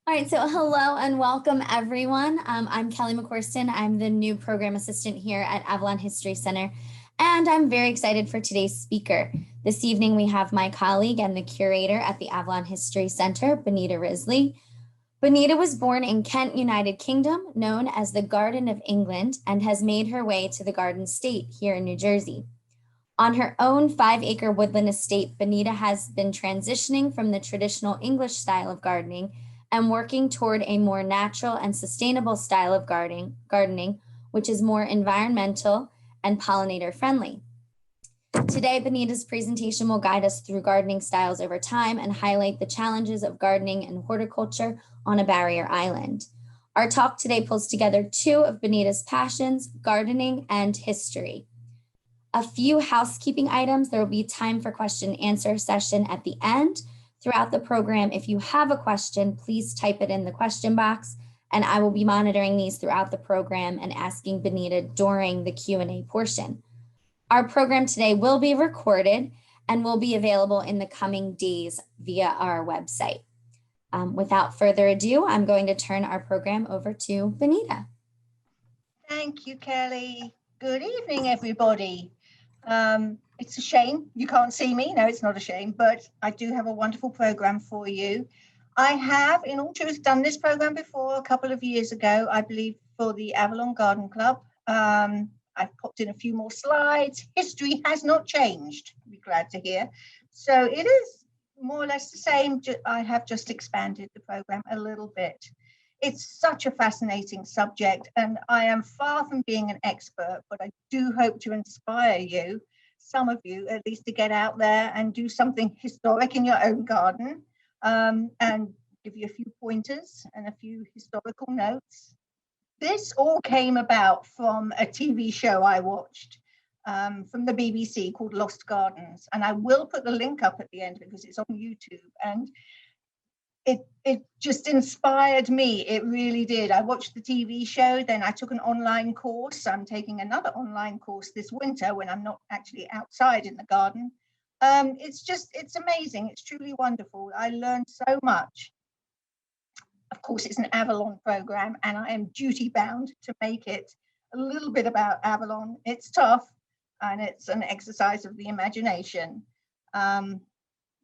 All right, so hello and welcome everyone. I'm Kelly McCorston. I'm the new program assistant here at Avalon History Center, and I'm very excited for today's speaker. This evening, we have my colleague and the curator at the Avalon History Center, Bonita Risley. Bonita was born in Kent, United Kingdom, known as the Garden of England, and has made her way to the Garden State here in New Jersey. On her own 5-acre woodland estate, Bonita has been transitioning from the traditional English style of gardening and working toward a more natural and sustainable style of gardening, which is more environmental and pollinator friendly. Today, Bonita's presentation will guide us through gardening styles over time and highlight the challenges of gardening and horticulture on a barrier island. Our talk today pulls together two of Bonita's passions, gardening and history. A few housekeeping items. There will be time for question and answer session at the end. Throughout the program, if you have a question, please type it in the question box, and I will be monitoring these throughout the program and asking Bonita during the Q&A portion. Our program today will be recorded and will be available in the coming days via our website. Without further ado, I'm going to turn our program over to Bonita. Thank you, Kelly. Good evening, everybody. It's a shame you can't see me. No, it's not a shame, but I do have a wonderful program for you. I have, in all truth, done this program before a couple of years ago, I believe, for the Avalon Garden Club. I've popped in a few more slides. History has not changed, I'll be glad to hear. So it is more or less the same. I have just expanded the program a little bit. It's such a fascinating subject, and I am far from being an expert, but I do hope to inspire you, some of you at least, to get out there and do something historic in your own garden, and give you a few pointers and a few historical notes. This all came about from a TV show I watched from the BBC called Lost Gardens, and I will put the link up at the end because it's on YouTube, and it just inspired me. It really did. I watched the TV show, then I took an online course. I'm taking another online course this winter when I'm not actually outside in the garden. It's amazing. It's truly wonderful. I learned so much. Of course, it's an Avalon program, and I am duty bound to make it a little bit about Avalon. It's tough, and it's an exercise of the imagination.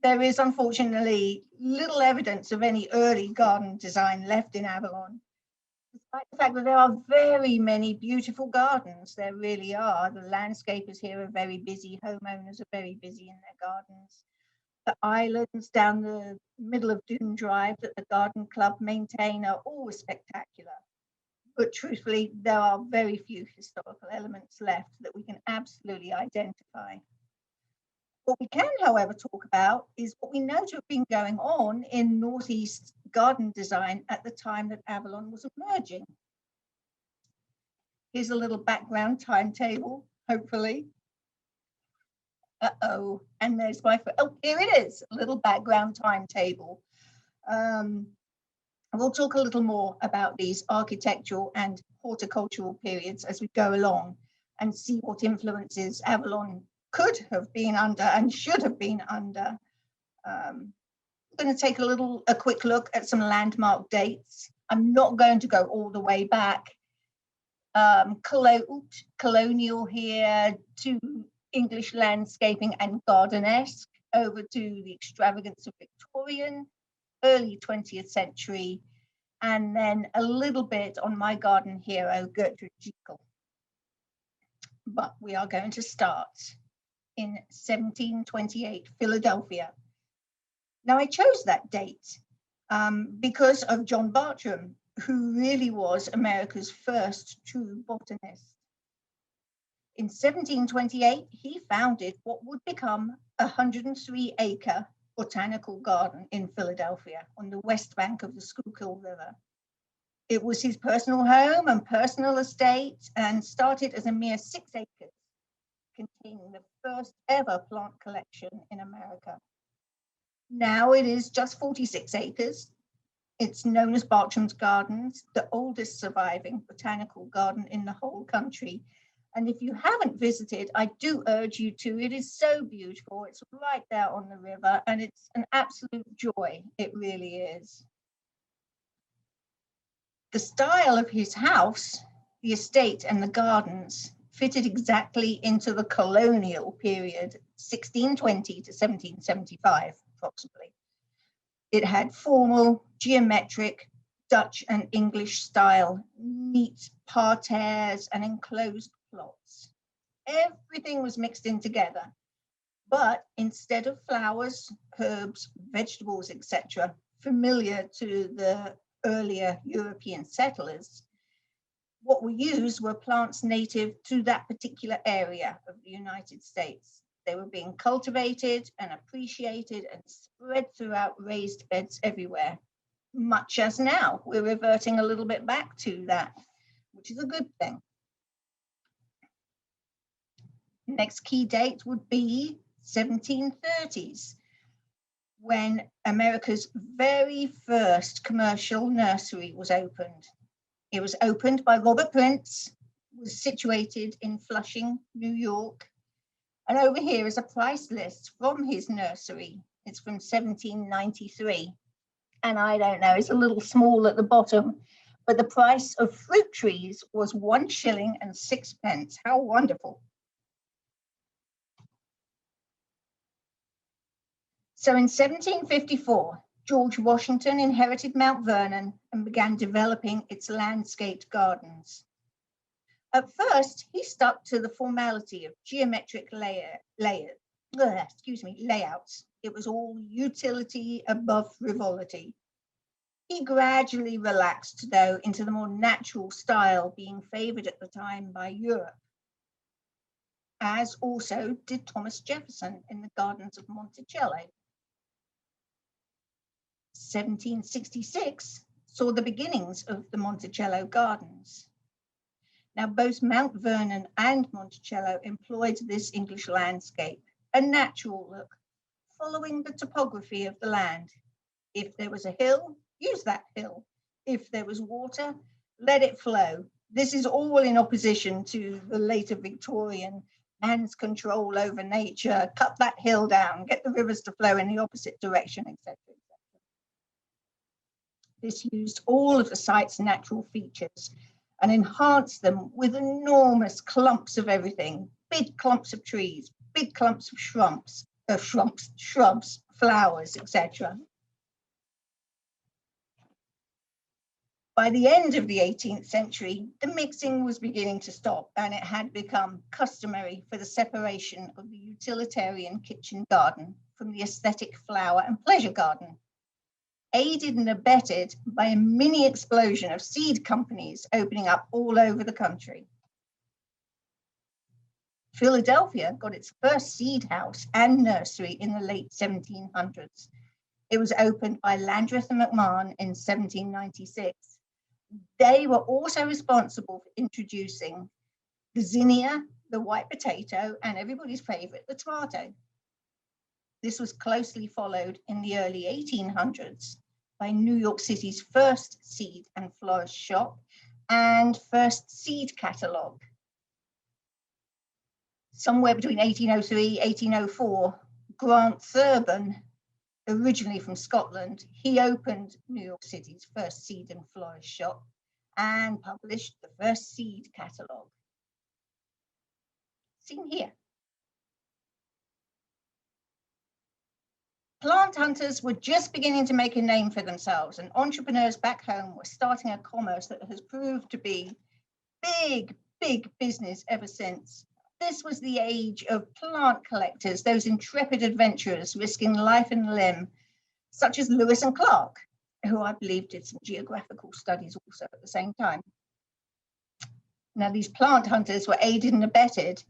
There is, unfortunately, little evidence of any early garden design left in Avalon, despite the fact that there are very many beautiful gardens. There really are. The landscapers here are very busy. Homeowners are very busy in their gardens. The islands down the middle of Doon Drive that the garden club maintain are always spectacular. But truthfully, there are very few historical elements left that we can absolutely identify. What we can, however, talk about is what we know to have been going on in Northeast garden design at the time that Avalon was emerging. Here's a little background timetable, hopefully. And there's my, here it is, a little background timetable. We'll talk a little more about these architectural and horticultural periods as we go along and see what influences Avalon could have been under and should have been under. I'm going to take a quick look at some landmark dates. I'm not going to go all the way back. Colonial here to English landscaping and garden-esque, over to the extravagance of Victorian, early 20th century, and then a little bit on my garden hero, Gertrude. But we are going to start in 1728, Philadelphia. Now, I chose that date because of John Bartram, who really was America's first true botanist. In 1728, he founded what would become a 103-acre botanical garden in Philadelphia on the west bank of the Schuylkill River. It was his personal home and personal estate, and started as a mere 6 acres, containing the first ever plant collection in America. Now it is just 46 acres. It's known as Bartram's Gardens, the oldest surviving botanical garden in the whole country. And if you haven't visited, I do urge you to. It is so beautiful. It's right there on the river, and it's an absolute joy. It really is. The style of his house, the estate and the gardens fitted exactly into the colonial period, 1620 to 1775, approximately. It had formal, geometric, Dutch and English style, neat parterres and enclosed plots. Everything was mixed in together, but instead of flowers, herbs, vegetables, etc., familiar to the earlier European settlers, what were used were plants native to that particular area of the United States. They were being cultivated and appreciated and spread throughout raised beds everywhere, much as now we're reverting a little bit back to that, which is a good thing. Next key date would be 1730s, when America's very first commercial nursery was opened. It was opened by Robert Prince, was situated in Flushing, New York. And over here is a price list from his nursery. It's from 1793. And I don't know, it's a little small at the bottom, but the price of fruit trees was 1 shilling and 6 pence. How wonderful. So in 1754, George Washington inherited Mount Vernon and began developing its landscaped gardens. At first, he stuck to the formality of geometric layouts. It was all utility above frivolity. He gradually relaxed, though, into the more natural style being favored at the time by Europe, as also did Thomas Jefferson in the gardens of Monticello. 1766 saw the beginnings of the Monticello Gardens. Now, both Mount Vernon and Monticello employed this English landscape, a natural look, following the topography of the land. If there was a hill, use that hill. If there was water, let it flow. This is all in opposition to the later Victorian man's control over nature, cut that hill down, get the rivers to flow in the opposite direction, etc. This used all of the site's natural features and enhanced them with enormous clumps of everything, big clumps of trees, big clumps of shrubs, flowers, etc. By the end of the 18th century, the mixing was beginning to stop, and it had become customary for the separation of the utilitarian kitchen garden from the aesthetic flower and pleasure garden, aided and abetted by a mini explosion of seed companies opening up all over the country. Philadelphia got its first seed house and nursery in the late 1700s. It was opened by Landreth and McMahon in 1796. They were also responsible for introducing the zinnia, the white potato, and everybody's favorite, the tomato. This was closely followed in the early 1800s by New York City's first seed and florist shop and first seed catalogue. Somewhere between 1803 and 1804, Grant Thurban, originally from Scotland, he opened New York City's first seed and florist shop and published the first seed catalogue. Seen here. Plant hunters were just beginning to make a name for themselves, and entrepreneurs back home were starting a commerce that has proved to be big, big business ever since. This was the age of plant collectors, those intrepid adventurers risking life and limb, such as Lewis and Clark, who I believe did some geographical studies also at the same time. Now, these plant hunters were aided and abetted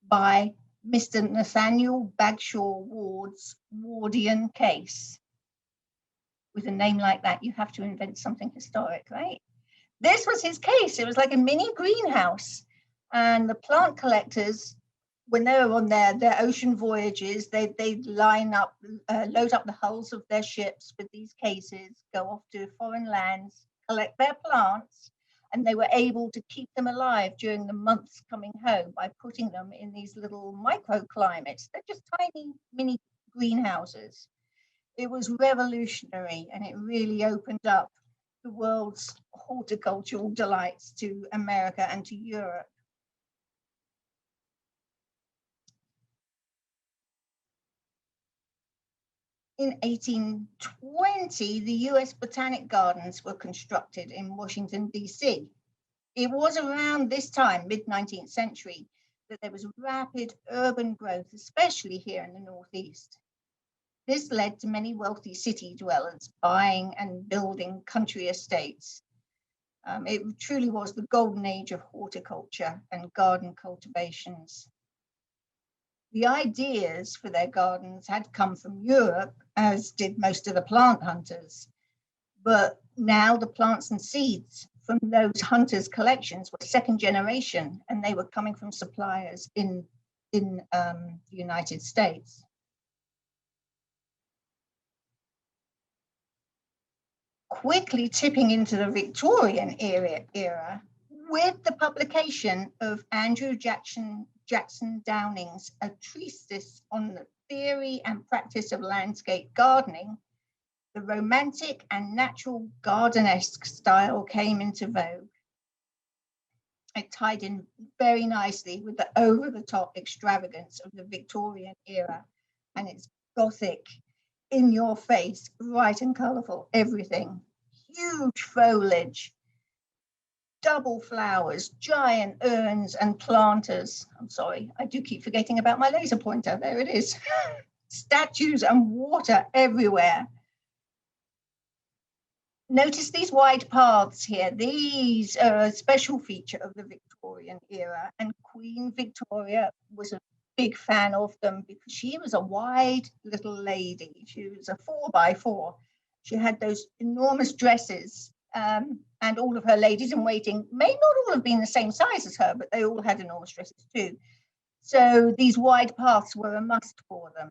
by Mr. Nathaniel Bagshaw Ward's Wardian case. With a name like that, you have to invent something historic, right? This was his case. It was like a mini greenhouse. And the plant collectors, when they were on their ocean voyages, they'd line up, load up the hulls of their ships with these cases, go off to foreign lands, collect their plants, and they were able to keep them alive during the months coming home by putting them in these little microclimates. They're just tiny mini greenhouses. It was revolutionary, and it really opened up the world's horticultural delights to America and to Europe. In 1820, the US Botanic Gardens were constructed in Washington, D.C. It was around this time, mid-19th century, that there was rapid urban growth, especially here in the Northeast. This led to many wealthy city dwellers buying and building country estates. It truly was the golden age of horticulture and garden cultivations. The ideas for their gardens had come from Europe, as did most of the plant hunters. But now the plants and seeds from those hunters' collections were second generation, and they were coming from suppliers in the United States. Quickly tipping into the Victorian era with the publication of Andrew Jackson Downing's A Treatise on the Theory and Practice of Landscape Gardening, the romantic and natural gardenesque style came into vogue. It tied in very nicely with the over-the-top extravagance of the Victorian era and its Gothic, in your face, bright and colourful everything. Huge foliage, double flowers, giant urns and planters. I'm sorry, I do keep forgetting about my laser pointer. There it is. Statues and water everywhere. Notice these wide paths here. These are a special feature of the Victorian era, and Queen Victoria was a big fan of them because she was a wide little lady. She was a 4x4. She had those enormous dresses, and all of her ladies in waiting may not all have been the same size as her, but they all had enormous dresses too. So these wide paths were a must for them.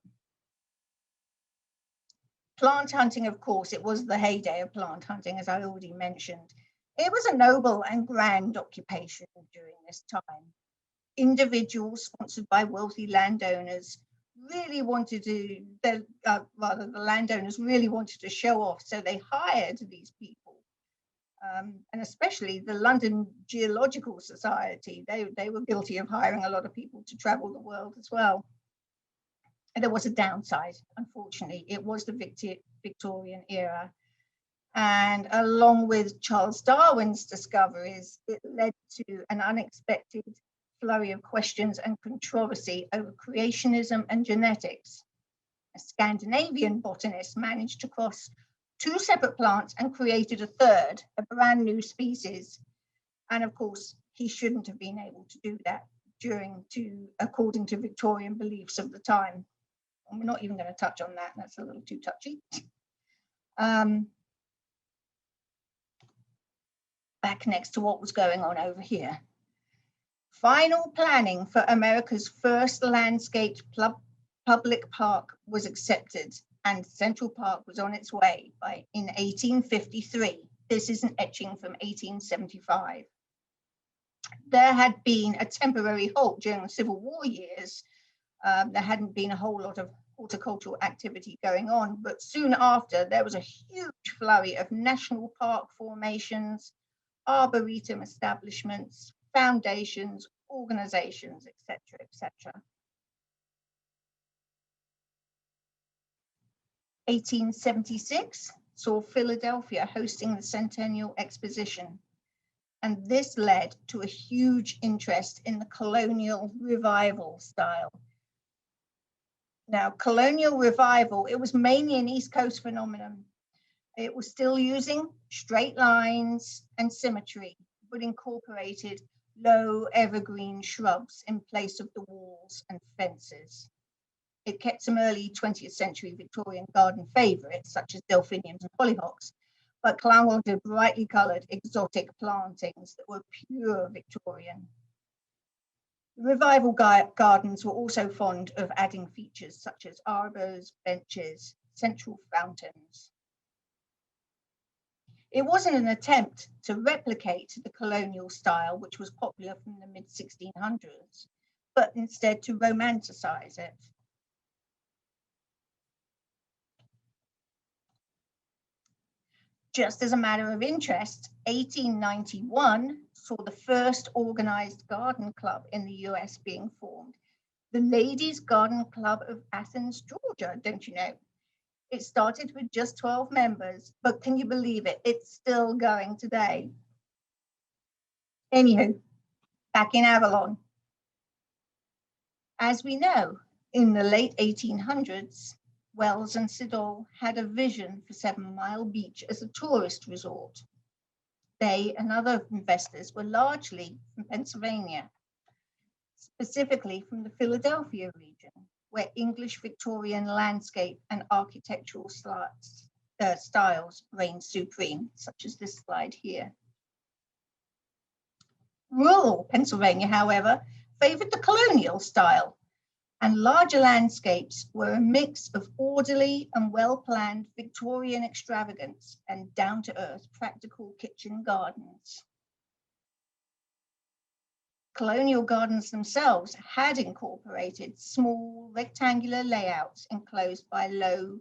Plant hunting, of course, it was the heyday of plant hunting, as I already mentioned. It was a noble and grand occupation during this time. Individuals sponsored by wealthy landowners really wanted to, the landowners really wanted to show off, so they hired these people. And especially the London Geological Society, they were guilty of hiring a lot of people to travel the world as well. And there was a downside, unfortunately. It was the Victorian era. And along with Charles Darwin's discoveries, it led to an unexpected flurry of questions and controversy over creationism and genetics. A Scandinavian botanist managed to cross two separate plants and created a third, a brand new species. And of course, he shouldn't have been able to do that according to Victorian beliefs of the time. And we're not even going to touch on that. That's a little too touchy. Back next to what was going on over here. Final planning for America's first landscaped public park was accepted, and Central Park was on its way in 1853. This is an etching from 1875. There had been a temporary halt during the Civil War years. There hadn't been a whole lot of horticultural activity going on, but soon after there was a huge flurry of national park formations, arboretum establishments, foundations, organizations, etc., etc. 1876 saw Philadelphia hosting the Centennial Exposition, and this led to a huge interest in the Colonial revival style. Now, Colonial revival, it was mainly an East Coast phenomenon. It was still using straight lines and symmetry, but incorporated low evergreen shrubs in place of the walls and fences. It kept some early 20th century Victorian garden favorites, such as delphiniums and hollyhocks, but clung onto brightly colored exotic plantings that were pure Victorian. Revival gardens were also fond of adding features such as arbors, benches, central fountains. It wasn't an attempt to replicate the colonial style, which was popular from the mid-1600s, but instead to romanticize it. Just as a matter of interest, 1891 saw the first organized garden club in the US being formed, the Ladies' Garden Club of Athens, Georgia, don't you know? It started with just 12 members, but can you believe it? It's still going today. Anywho, back in Avalon. As we know, in the late 1800s, Wells and Siddall had a vision for 7 Mile Beach as a tourist resort. They and other investors were largely from Pennsylvania, specifically from the Philadelphia region, where English Victorian landscape and architectural styles reigned supreme, such as this slide here. Rural Pennsylvania, however, favored the colonial style, and larger landscapes were a mix of orderly and well-planned Victorian extravagance and down-to-earth practical kitchen gardens. Colonial gardens themselves had incorporated small rectangular layouts enclosed by low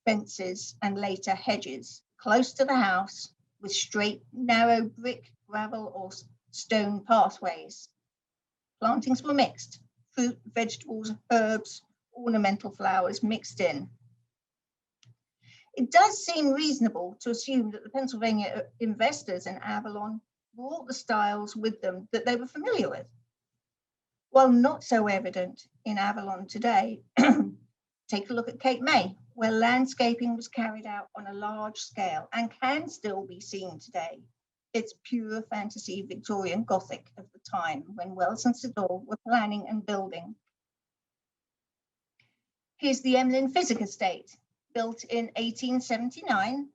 fences and later hedges close to the house with straight, narrow brick, gravel or stone pathways. Plantings were mixed, fruit, vegetables, herbs, ornamental flowers mixed in. It does seem reasonable to assume that the Pennsylvania investors in Avalon brought the styles with them that they were familiar with. While not so evident in Avalon today, take a look at Cape May, where landscaping was carried out on a large scale and can still be seen today. It's pure fantasy Victorian Gothic of the time when Wells and Siddall were planning and building. Here's the Emlyn Physic estate, built in 1879.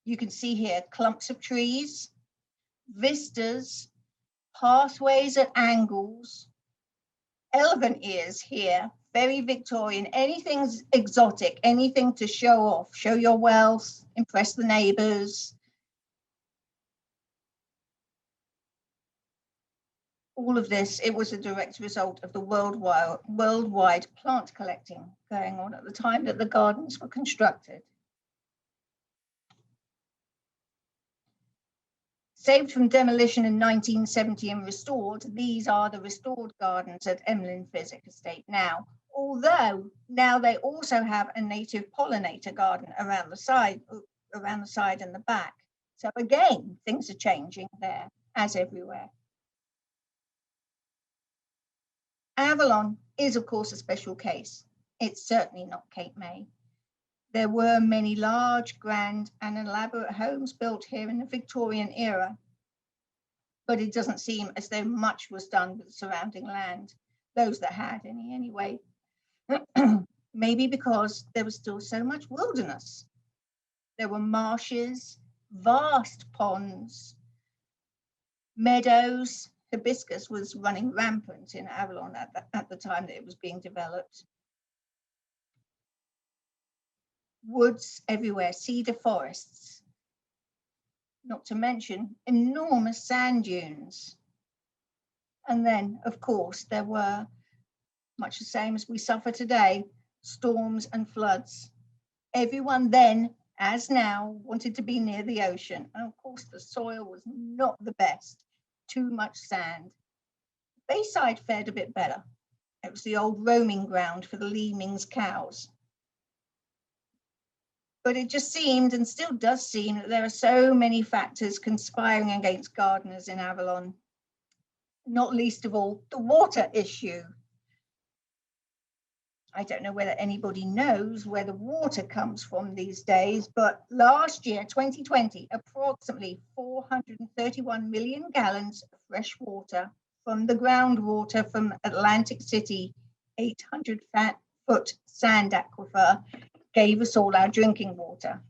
You can see here clumps of trees, vistas, pathways at angles, elephant ears here, very Victorian, anything exotic, anything to show off, show your wealth, impress the neighbors. All of this, it was a direct result of the worldwide plant collecting going on at the time that the gardens were constructed. Saved from demolition in 1970 and restored, these are the restored gardens at Emlyn Physic Estate now. Although now they also have a native pollinator garden around the side and the back. So again, things are changing there, as everywhere. Avalon is, of course, a special case. It's certainly not Cape May. There were many large, grand, and elaborate homes built here in the Victorian era, but it doesn't seem as though much was done with the surrounding land, those that had any anyway. Maybe because there was still so much wilderness. There were marshes, vast ponds, meadows. Hibiscus was running rampant in Avalon at the time that it was being developed. Woods everywhere, cedar forests, not to mention enormous sand dunes. And then, of course, there were, much the same as we suffer today, storms and floods. Everyone then, as now, wanted to be near the ocean. And of course, the soil was not the best, too much sand. Bayside fared a bit better. It was the old roaming ground for the Leemings cows. But it just seemed, and still does seem, that there are so many factors conspiring against gardeners in Avalon, not least of all the water issue. I don't know whether anybody knows where the water comes from these days, but last year, 2020, approximately 431 million gallons of fresh water from the groundwater from Atlantic City 800-foot sand aquifer gave us all our drinking water.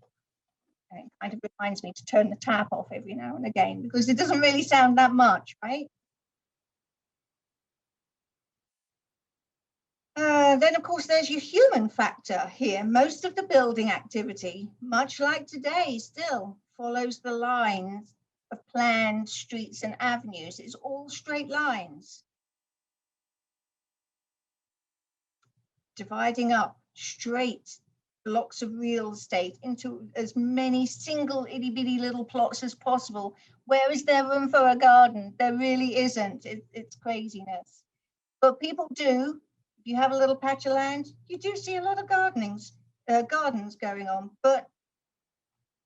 And it kind of reminds me to turn the tap off every now and again because it doesn't really sound that much, right? Then, of course, there's your human factor here. Most of the building activity, much like today, still follows the lines of planned streets and avenues. It's all straight lines. Dividing up straight blocks of real estate into as many single itty bitty little plots as possible. Where is there room for a garden? There really isn't. It's craziness. But people do. If you have a little patch of land, you do see a lot of gardens going on. But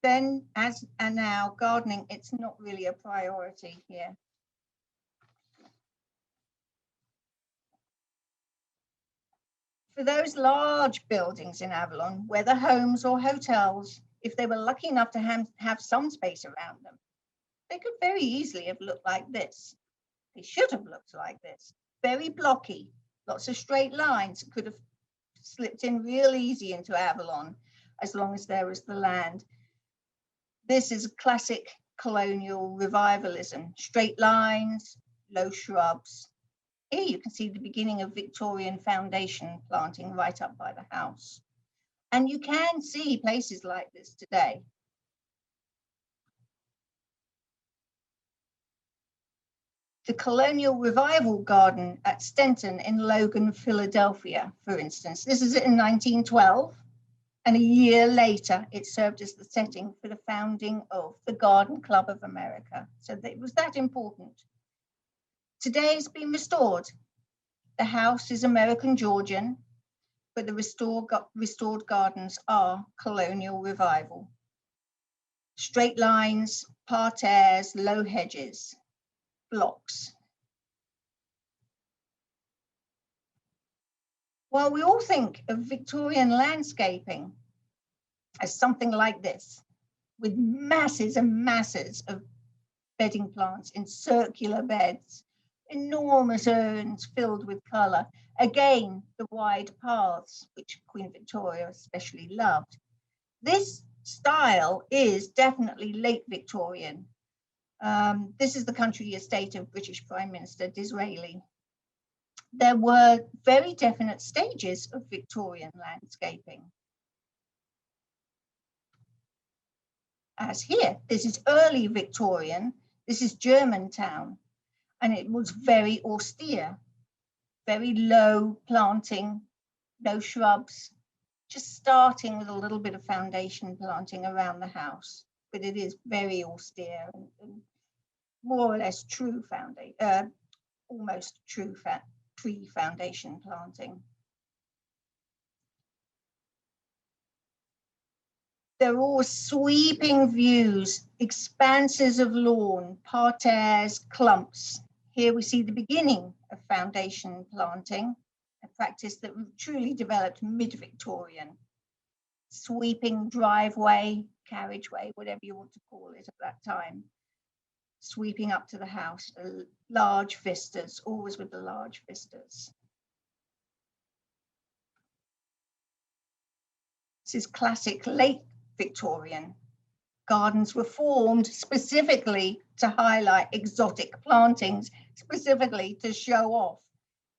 then, as and now, gardening, it's not really a priority here. For those large buildings in Avalon, whether homes or hotels, if they were lucky enough to have some space around them, they could very easily have looked like this. They should have looked like this. Very blocky, lots of straight lines, could have slipped in real easy into Avalon as long as there was the land. This is a classic colonial revivalism, straight lines, low shrubs. Here you can see the beginning of Victorian foundation planting right up by the house. And you can see places like this today. The Colonial Revival Garden at Stenton in Logan, Philadelphia, for instance. This is in 1912, and a year later, it served as the setting for the founding of the Garden Club of America. So it was that important. Today it's been restored. The house is American Georgian, but the restored gardens are Colonial Revival. Straight lines, parterres, low hedges, blocks. Well, we all think of Victorian landscaping as something like this, with masses and masses of bedding plants in circular beds, enormous urns filled with colour. Again, the wide paths, which Queen Victoria especially loved. This style is definitely late Victorian. This is the country estate of British Prime Minister Disraeli. There were very definite stages of Victorian landscaping. As here, this is early Victorian, this is Germantown, and it was very austere, very low planting, no shrubs, just starting with a little bit of foundation planting around the house. But it is very austere and more or less true foundation, almost true tree foundation planting. There are all sweeping views, expanses of lawn, parterres, clumps. Here we see the beginning of foundation planting, a practice that truly developed mid-Victorian. Sweeping driveway, carriageway, whatever you want to call it at that time. Sweeping up to the house, large vistas, always with the large vistas. This is classic late Victorian. Gardens were formed specifically to highlight exotic plantings, specifically to show off.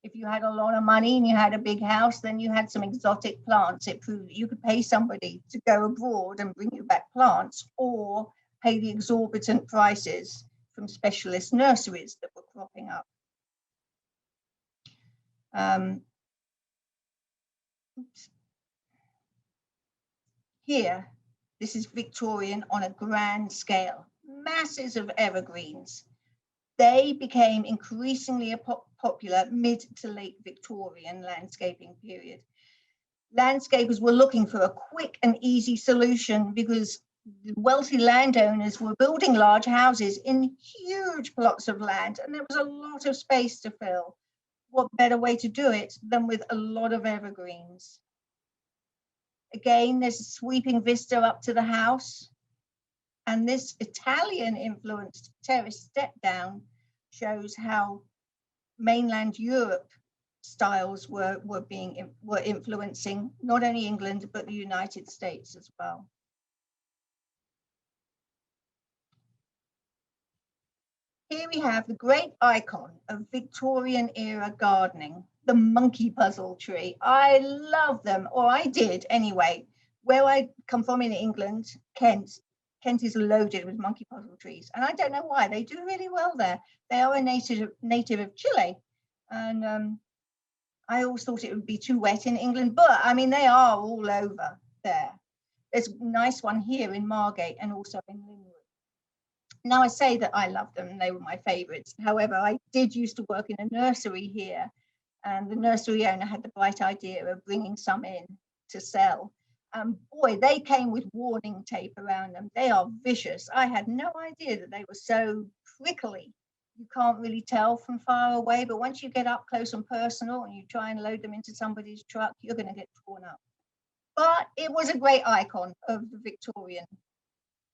If you had a lot of money and you had a big house, then you had some exotic plants. It proved that you could pay somebody to go abroad and bring you back plants, or pay the exorbitant prices from specialist nurseries that were cropping up. Here, this is Victorian on a grand scale, masses of evergreens. They became increasingly popular mid to late Victorian landscaping period. Landscapers were looking for a quick and easy solution because wealthy landowners were building large houses in huge plots of land, and there was a lot of space to fill. What better way to do it than with a lot of evergreens? Again, there's a sweeping vista up to the house. And this Italian-influenced terrace step-down shows how mainland Europe styles were influencing not only England, but the United States as well. Here we have the great icon of Victorian era gardening, the monkey puzzle tree. I love them, or I did anyway. Where I come from in England, Kent is loaded with monkey puzzle trees. And I don't know why, they do really well there. They are a native of Chile. And I always thought it would be too wet in England, but I mean, they are all over. there. There's a nice one here in Margate and also in Linwood. Now, I say that I love them, they were my favorites. However, I did used to work in a nursery here, and the nursery owner had the bright idea of bringing some in to sell. Boy, they came with warning tape around them. They are vicious. I had no idea that they were so prickly. You can't really tell from far away, but once you get up close and personal and you try and load them into somebody's truck, you're going to get torn up. But it was a great icon of the Victorian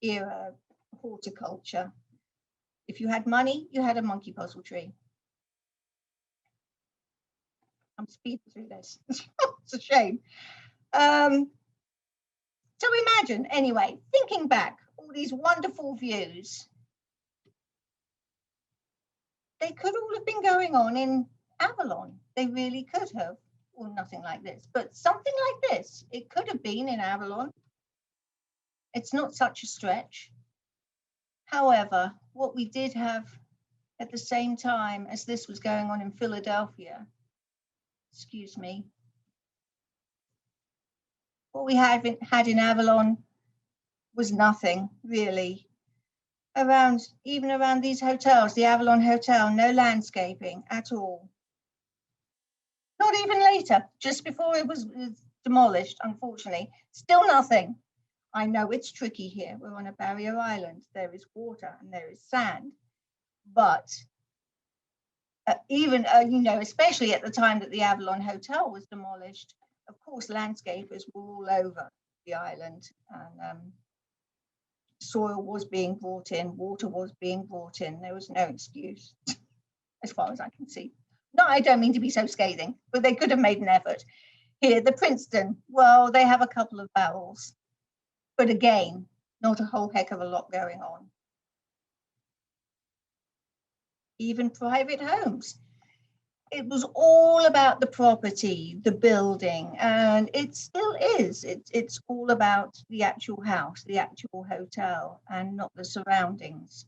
era horticulture. If you had money, you had a monkey puzzle tree. I'm speeding through this. It's a shame. So imagine, anyway, thinking back, all these wonderful views, they could all have been going on in Avalon. They really could have, or nothing like this, but something like this. It could have been in Avalon. It's not such a stretch. However, what we did have at the same time as this was going on in Philadelphia, excuse me, what we had in Avalon was nothing really. Even around these hotels, the Avalon Hotel, no landscaping at all. Not even later, just before it was demolished, unfortunately, still nothing. I know it's tricky here. We're on a barrier island. There is water and there is sand. But even, especially at the time that the Avalon Hotel was demolished, of course, landscapers were all over the island. And soil was being brought in, water was being brought in. There was no excuse, as far as I can see. No, I don't mean to be so scathing, but they could have made an effort. Here, the Princeton, well, they have a couple of barrels. But again, not a whole heck of a lot going on. Even private homes. It was all about the property, the building, and it still is. It's all about the actual house, the actual hotel, and not the surroundings.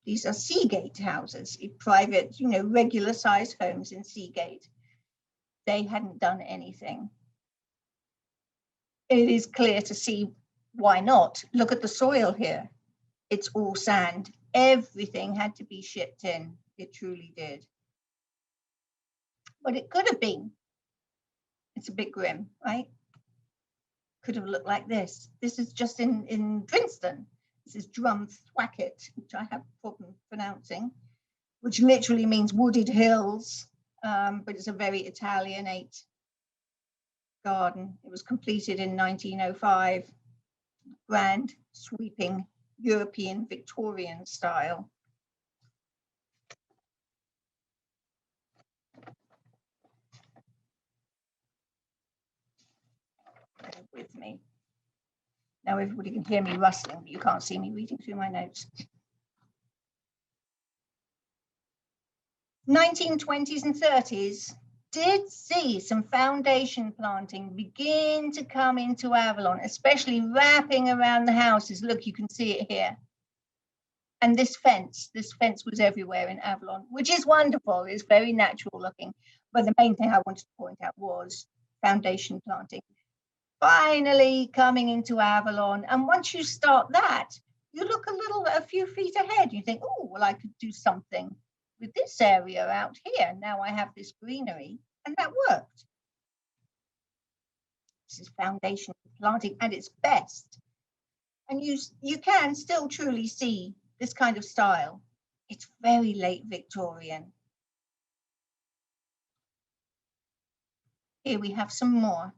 These are Seagate houses, private, regular sized homes in Seagate. They hadn't done anything. It is clear to see why not. Look at the soil here. It's all sand. Everything had to be shipped in. It truly did. But it could have been. It's a bit grim, right? Could have looked like this. This is just in Princeton. This is Drumthwacket, which I have a problem pronouncing, which literally means wooded hills, but it's a very Italianate garden. It was completed in 1905. Grand, sweeping, European Victorian style. Bear with me. Now everybody can hear me rustling, but you can't see me reading through my notes. 1920s and 30s did see some foundation planting begin to come into Avalon, especially wrapping around the houses. Look, you can see it here. And this fence was everywhere in Avalon, which is wonderful. It's very natural looking. But the main thing I wanted to point out was foundation planting finally coming into Avalon. And once you start that, you look a few feet ahead. You think, oh, well, I could do something with this area out here. Now I have this greenery, and that worked. This is foundation planting at its best. And you can still truly see this kind of style. It's very late Victorian. Here we have some more.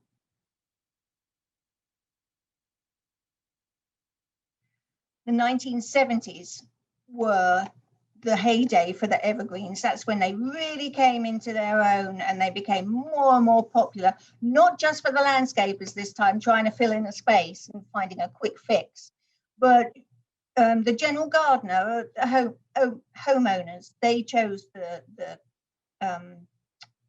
The 1970s were the heyday for the evergreens. That's when they really came into their own and they became more and more popular, not just for the landscapers this time, trying to fill in a space and finding a quick fix, but the general gardener, homeowners, they chose the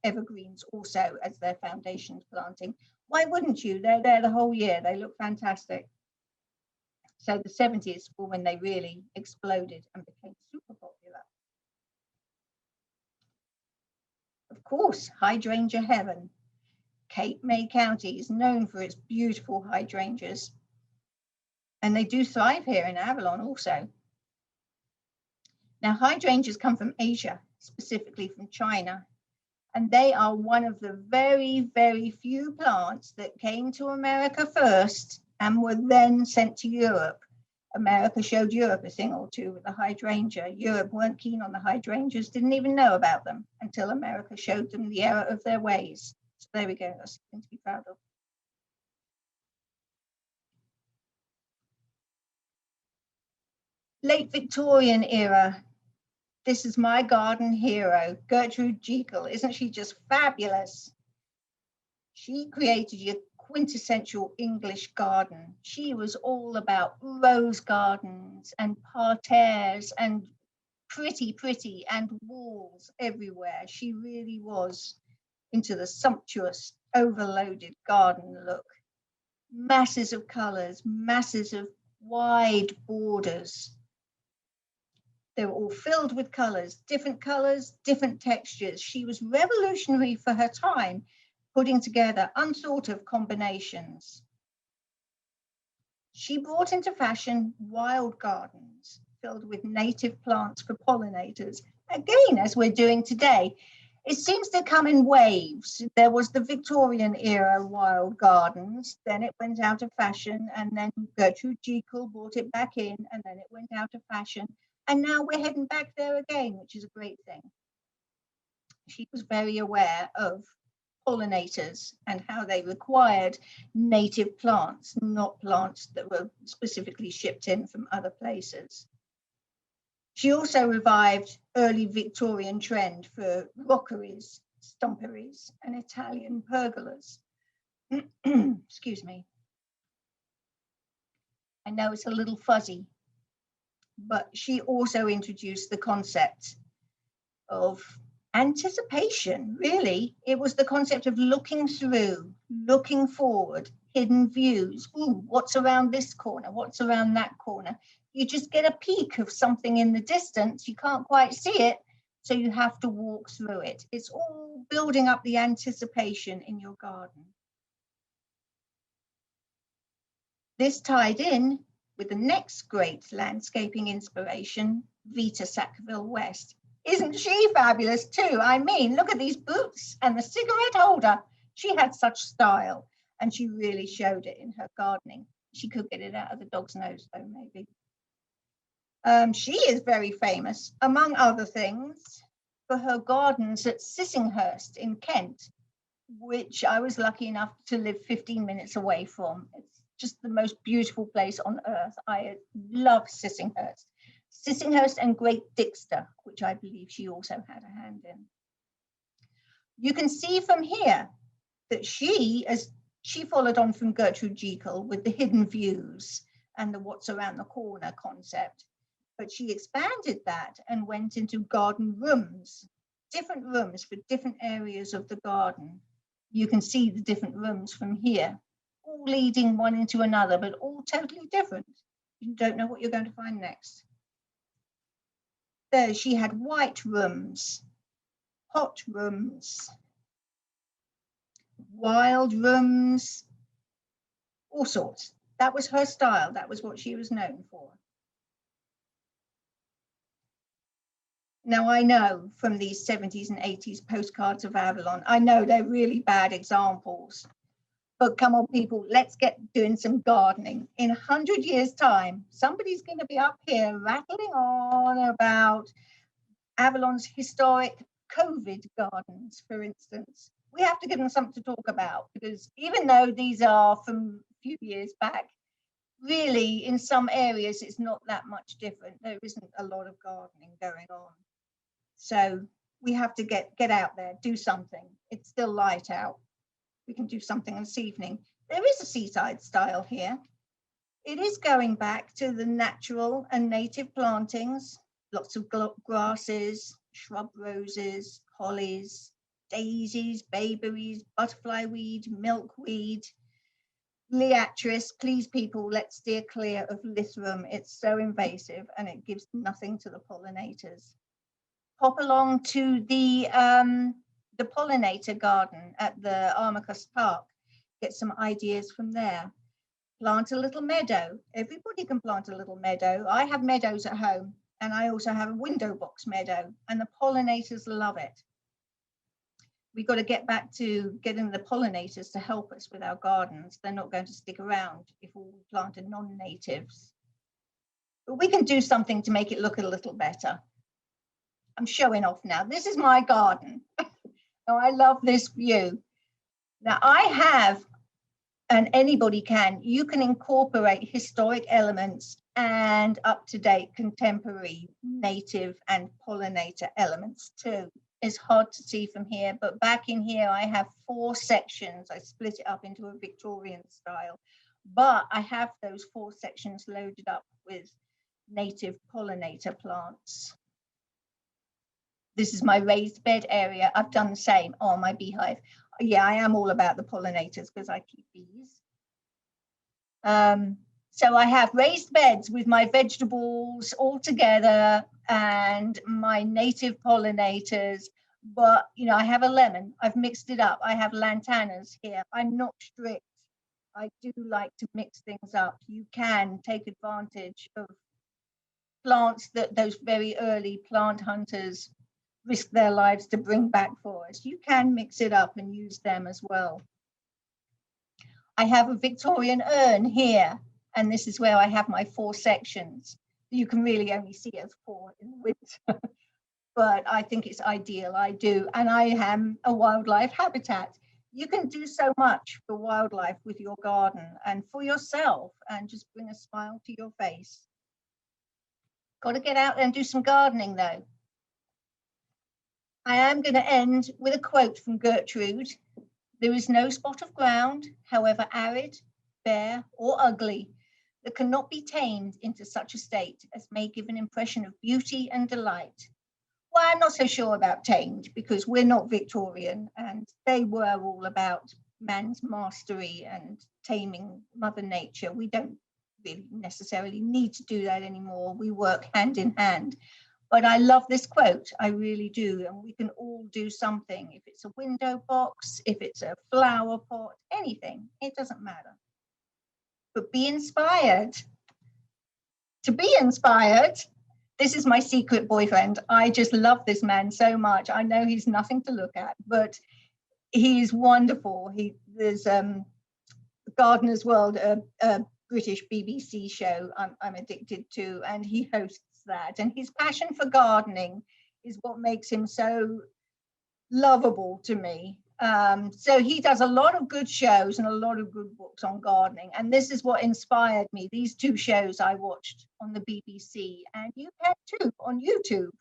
evergreens also as their foundation planting. Why wouldn't you? They're there the whole year. They look fantastic. So the 70s were when they really exploded and became super popular. Of course, hydrangea heaven. Cape May County is known for its beautiful hydrangeas. And they do thrive here in Avalon also. Now, hydrangeas come from Asia, specifically from China. And they are one of the very, very few plants that came to America first and were then sent to Europe. America showed Europe a thing or two with the hydrangea. Europe weren't keen on the hydrangeas, didn't even know about them until America showed them the error of their ways. So there we go, that's something to be proud of. Late Victorian era. This is my garden hero, Gertrude Jekyll. Isn't she just fabulous? She created your quintessential English garden. She was all about rose gardens and parterres and pretty, and walls everywhere. She really was into the sumptuous, overloaded garden look. Masses of colors, masses of wide borders. They were all filled with colors, different textures. She was revolutionary for her time, putting together unthought of combinations. She brought into fashion wild gardens filled with native plants for pollinators. Again, as we're doing today, it seems to come in waves. There was the Victorian era wild gardens, then it went out of fashion, and then Gertrude Jekyll brought it back in, and then it went out of fashion. And now we're heading back there again, which is a great thing. She was very aware of pollinators and how they required native plants, not plants that were specifically shipped in from other places. She also revived early Victorian trend for rockeries, stumperies, and Italian pergolas. Excuse me. I know it's a little fuzzy, but she also introduced the concept of anticipation, really. It was the concept of looking through, looking forward, hidden views. Ooh, what's around this corner? What's around that corner? You just get a peek of something in the distance. You can't quite see it, so you have to walk through it. It's all building up the anticipation in your garden. This tied in with the next great landscaping inspiration, Vita Sackville West. Isn't she fabulous too? I mean, look at these boots and the cigarette holder. She had such style, and she really showed it in her gardening. She could get it out of the dog's nose though, maybe. She is very famous, among other things, for her gardens at Sissinghurst in Kent, which I was lucky enough to live 15 minutes away from. It's just the most beautiful place on earth. I love Sissinghurst. Sissinghurst and Great Dixter, which I believe she also had a hand in. You can see from here that she followed on from Gertrude Jekyll with the hidden views and the what's around the corner concept, but she expanded that and went into garden rooms, different rooms for different areas of the garden. You can see the different rooms from here, all leading one into another, but all totally different. You don't know what you're going to find next. There, she had white rooms, hot rooms, wild rooms, all sorts. That was her style. That was what she was known for. Now, I know from these 70s and 80s postcards of Avalon, I know they're really bad examples. But come on, people, let's get doing some gardening. In 100 years' time, somebody's going to be up here rattling on about Avalon's historic COVID gardens, for instance. We have to give them something to talk about, because even though these are from a few years back, really in some areas it's not that much different. There isn't a lot of gardening going on. So we have to get out there, do something. It's still light out. We can do something this evening. There is a seaside style here. It is going back to the natural and native plantings, lots of grasses, shrub roses, hollies, daisies, bayberries, butterfly weed, milkweed, liatris. Please, people, let's steer clear of lythrum. It's so invasive and it gives nothing to the pollinators. Hop along to the the pollinator garden at the Armacus Park. Get some ideas from there. Plant a little meadow. Everybody can plant a little meadow. I have meadows at home, and I also have a window box meadow, and the pollinators love it. We've got to get back to getting the pollinators to help us with our gardens. They're not going to stick around if all we plant are non-natives. But we can do something to make it look a little better. I'm showing off now. This is my garden. Oh, I love this view. Now I have, and anybody can, you can incorporate historic elements and up-to-date contemporary native and pollinator elements too. It's hard to see from here, but back in here I have 4 sections. I split it up into a Victorian style, but I have those 4 sections loaded up with native pollinator plants. This is my raised bed area. I've done the same on my beehive. Yeah, I am all about the pollinators because I keep bees. So I have raised beds with my vegetables all together and my native pollinators. But, you know, I have a lemon. I've mixed it up. I have lantanas here. I'm not strict. I do like to mix things up. You can take advantage of plants that those very early plant hunters risk their lives to bring back for us. You can mix it up and use them as well. I have a Victorian urn here, and this is where I have my 4 sections. You can really only see as 4 in the winter, but I think it's ideal. I do, and I am a wildlife habitat. You can do so much for wildlife with your garden and for yourself, and just bring a smile to your face. Got to get out there and do some gardening though. I am going to end with a quote from Gertrude. There is no spot of ground, however arid, bare, or ugly, that cannot be tamed into such a state as may give an impression of beauty and delight. Well, I'm not so sure about tamed because we're not Victorian, and they were all about man's mastery and taming Mother Nature. We don't really necessarily need to do that anymore. We work hand in hand. But I love this quote, I really do, and we can all do something. If it's a window box, if it's a flower pot, anything, it doesn't matter. But be inspired. To be inspired, this is my secret boyfriend. I just love this man so much. I know he's nothing to look at, but he's wonderful. There's Gardener's World, a British BBC show I'm addicted to, and he hosts that, and his passion for gardening is what makes him so lovable to me. So he does a lot of good shows and a lot of good books on gardening, and this is what inspired me. These 2 shows I watched on the BBC, and you can too on YouTube.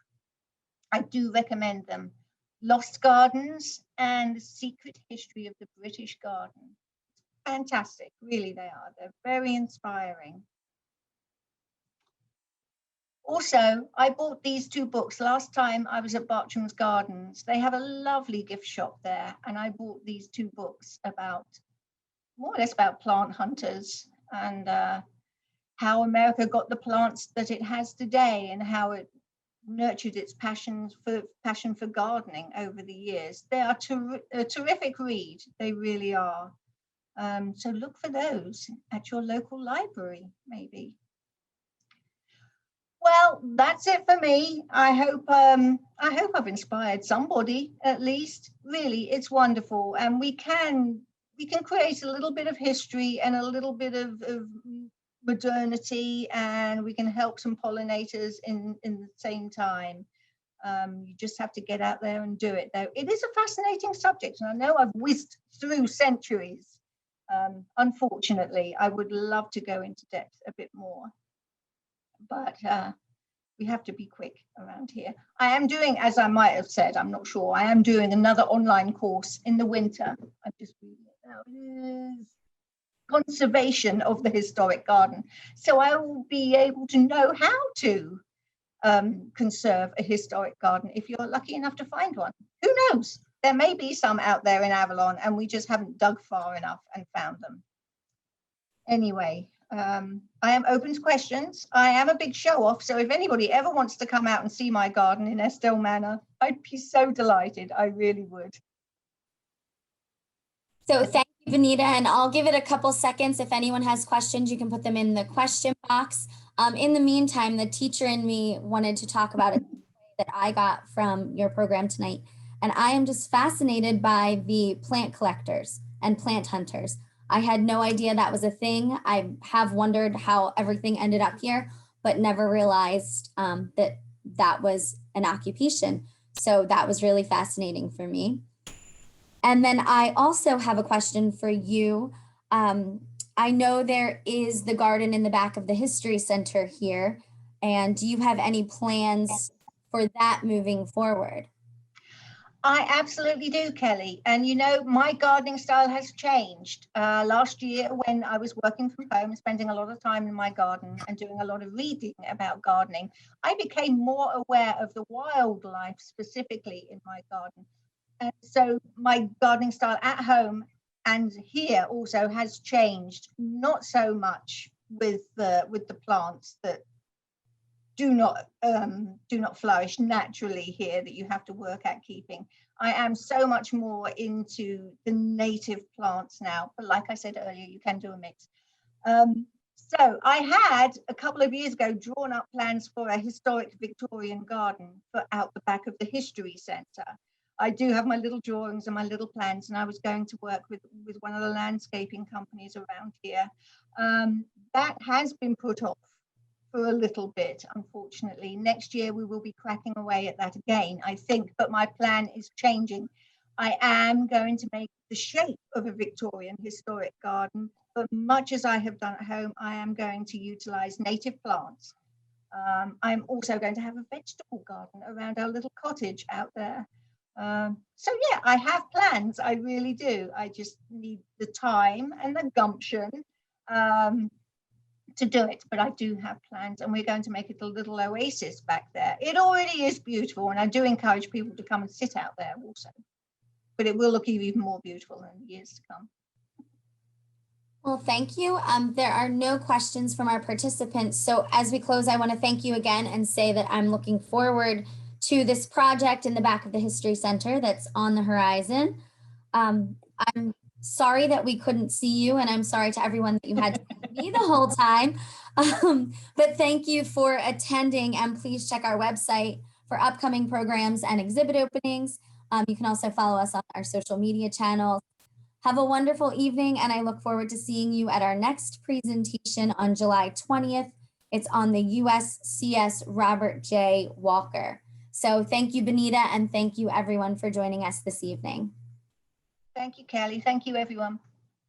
I do recommend them. Lost Gardens and The Secret History of the British Garden. Fantastic, really they are. They're very inspiring. Also, I bought these 2 books last time I was at Bartram's Gardens. They have a lovely gift shop there, and I bought these 2 books about, more or less about plant hunters and how America got the plants that it has today and how it nurtured its passion for gardening over the years. They are a terrific read, they really are. So look for those at your local library, maybe. Well, that's it for me. I hope I've inspired somebody at least. Really, it's wonderful, and we can create a little bit of history and a little bit of modernity, and we can help some pollinators in the same time. You just have to get out there and do it, though. It is a fascinating subject, and I know I've whizzed through centuries. Unfortunately, I would love to go into depth a bit more. But we have to be quick around here. I am doing, as I might have said, I'm not sure, I am doing another online course in the winter. I'm just reading it now. It is Conservation of the Historic Garden. So I will be able to know how to conserve a historic garden if you're lucky enough to find one. Who knows? There may be some out there in Avalon and we just haven't dug far enough and found them. Anyway, I am open to questions. I am a big show off, so if anybody ever wants to come out and see my garden in Estelle Manor, I'd be so delighted. I really would. So thank you, Bonita, and I'll give it a couple seconds. If anyone has questions, you can put them in the question box. In the meantime, the teacher in me wanted to talk about it that I got from your program tonight. And I am just fascinated by the plant collectors and plant hunters. I had no idea that was a thing. I have wondered how everything ended up here, but never realized that that was an occupation. So that was really fascinating for me. And then I also have a question for you. I know there is the garden in the back of the History Center here. And do you have any plans for that moving forward? I absolutely do, Kelly. And you know, my gardening style has changed. Last year, when I was working from home, spending a lot of time in my garden and doing a lot of reading about gardening, I became more aware of the wildlife specifically in my garden. And so my gardening style at home and here also has changed, not so much with the plants that do not flourish naturally here that you have to work at keeping. I am so much more into the native plants now, but like I said earlier, you can do a mix. So I had a couple of years ago drawn up plans for a historic Victorian garden for out the back of the History Centre. I do have my little drawings and my little plans, and I was going to work with one of the landscaping companies around here. That has been put off for a little bit, unfortunately. Next year we will be cracking away at that again, I think, but my plan is changing. I am going to make the shape of a Victorian historic garden, but much as I have done at home, I am going to utilize native plants. I'm also going to have a vegetable garden around our little cottage out there. So yeah, I have plans, I really do. I just need the time and the gumption to do it, but I do have plans, and we're going to make it a little oasis back there. It already is beautiful, and I do encourage people to come and sit out there also, but it will look even more beautiful in the years to come. Well, thank you. There are no questions from our participants. So as we close, I want to thank you again and say that I'm looking forward to this project in the back of the History Center that's on the horizon. I'm sorry that we couldn't see you, and I'm sorry to everyone that you had to see me the whole time. But thank you for attending, and please check our website for upcoming programs and exhibit openings. You can also follow us on our social media channels. Have a wonderful evening, and I look forward to seeing you at our next presentation on July 20th. It's on the USCS Robert J. Walker. So thank you, Bonita, and thank you everyone for joining us this evening. Thank you, Kelly. Thank you, everyone.